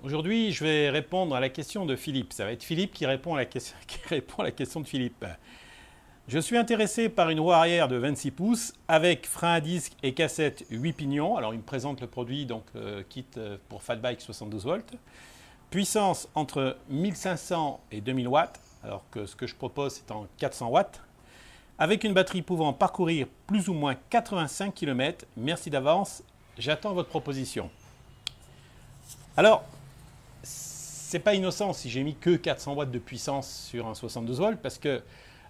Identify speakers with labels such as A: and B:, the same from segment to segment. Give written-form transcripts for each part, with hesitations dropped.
A: Aujourd'hui, je vais répondre à la question de Philippe. Ça va être Philippe qui répond à la question, qui répond à la question de Philippe. Je suis intéressé par une roue arrière de 26 pouces avec frein à disque et cassette 8 pignons. Alors, il me présente le produit, donc kit pour Fat Bike 72 volts. Puissance entre 1500 et 2000 watts, alors que ce que je propose c'est en 400 watts. Avec une batterie pouvant parcourir plus ou moins 85 km. Merci d'avance, j'attends votre proposition. Alors, c'est pas innocent si j'ai mis que 400 watts de puissance sur un 72 volts parce que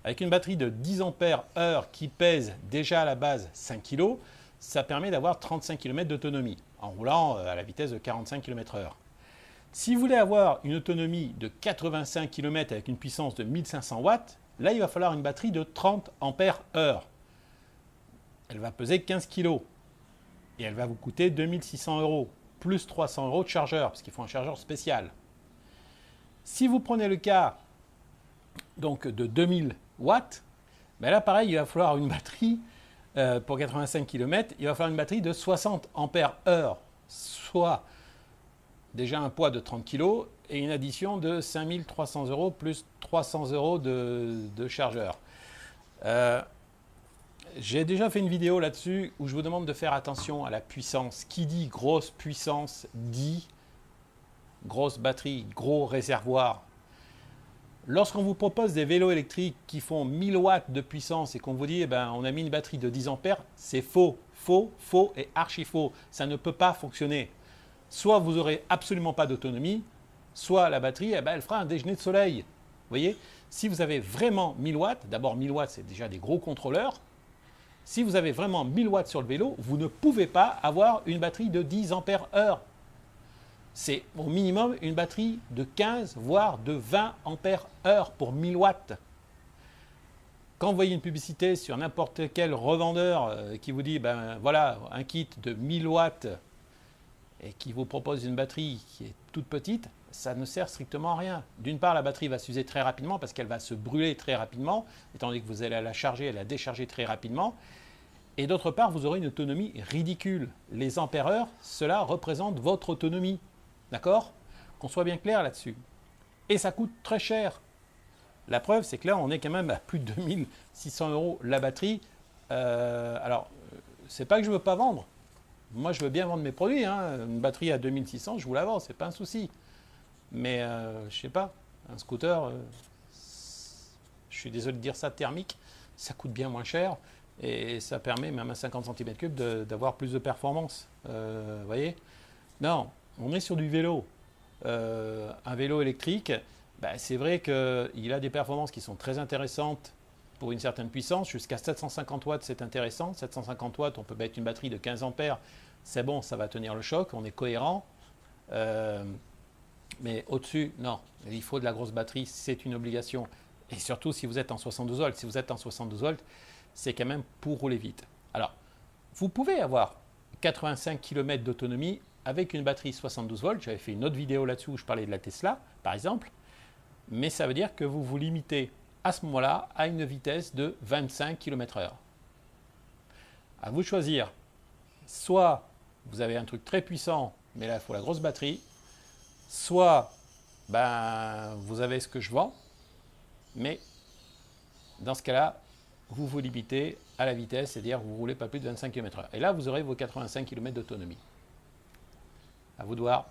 A: avec une batterie de 10 ampères heure qui pèse déjà à la base 5 kg, ça permet d'avoir 35 km d'autonomie en roulant à la vitesse de 45 km/h. Si vous voulez avoir une autonomie de 85 km avec une puissance de 1500 watts, là il va falloir une batterie de 30 ampères heure. Elle va peser 15 kg et elle va vous coûter 2600 euros plus 300 euros de chargeur parce qu'il faut un chargeur spécial. Si vous prenez le cas donc, de 2000 watts, ben là pareil, il va falloir une batterie pour 85 km, il va falloir une batterie de 60 ampères heure, soit déjà un poids de 30 kg et une addition de 5300 euros plus 300 euros de chargeur. J'ai déjà fait une vidéo là-dessus où je vous demande de faire attention à la puissance. Qui dit grosse puissance dit grosse batterie, gros réservoir. Lorsqu'on vous propose des vélos électriques qui font 1000 watts de puissance et qu'on vous dit on a mis une batterie de 10 ampères, c'est faux, faux, faux et archi faux. Ça ne peut pas fonctionner. Soit vous n'aurez absolument pas d'autonomie, soit la batterie elle fera un déjeuner de soleil. Vous voyez, si vous avez vraiment 1000 watts, d'abord 1000 watts c'est déjà des gros contrôleurs. Si vous avez vraiment 1000 watts sur le vélo, vous ne pouvez pas avoir une batterie de 10 ampères heure. C'est au minimum une batterie de 15 voire de 20 ampères heure pour 1000 watts. Quand vous voyez une publicité sur n'importe quel revendeur qui vous dit voilà un kit de 1000 watts et qui vous propose une batterie qui est toute petite, ça ne sert strictement à rien. D'une part, la batterie va s'user très rapidement parce qu'elle va se brûler très rapidement, étant donné que vous allez la charger et la décharger très rapidement. Et d'autre part, vous aurez une autonomie ridicule. Les ampères-heure, cela représente votre autonomie. D'accord? Qu'on soit bien clair là-dessus. Et ça coûte très cher. La preuve, c'est que là, on est quand même à plus de 2600 euros la batterie. Alors, c'est pas que je ne veux pas vendre. Moi, je veux bien vendre mes produits. Une batterie à 2600, je vous la vends, c'est pas un souci. Mais, je sais pas, un scooter, je suis désolé de dire ça, thermique, ça coûte bien moins cher. Et ça permet, même à 50 cm3, d'avoir plus de performance. Vous voyez? Non, on est sur du vélo. Un vélo électrique, c'est vrai qu'il a des performances qui sont très intéressantes pour une certaine puissance. Jusqu'à 750 watts, c'est intéressant. 750 watts, on peut mettre une batterie de 15 ampères. C'est bon, ça va tenir le choc, on est cohérent. Mais au-dessus, non. Il faut de la grosse batterie, c'est une obligation. Et surtout si vous êtes en 72 volts. Si vous êtes en 72 volts, c'est quand même pour rouler vite. Alors, vous pouvez avoir 85 km d'autonomie avec une batterie 72 volts. J'avais fait une autre vidéo là-dessus où je parlais de la Tesla, par exemple. Mais ça veut dire que vous vous limitez à ce moment-là à une vitesse de 25 km/h. À vous de choisir. Soit vous avez un truc très puissant, mais là il faut la grosse batterie. Soit vous avez ce que je vends, mais dans ce cas-là, vous vous limitez à la vitesse, c'est-à-dire vous ne roulez pas plus de 25 km/h. Et là, vous aurez vos 85 km d'autonomie. À vous de voir.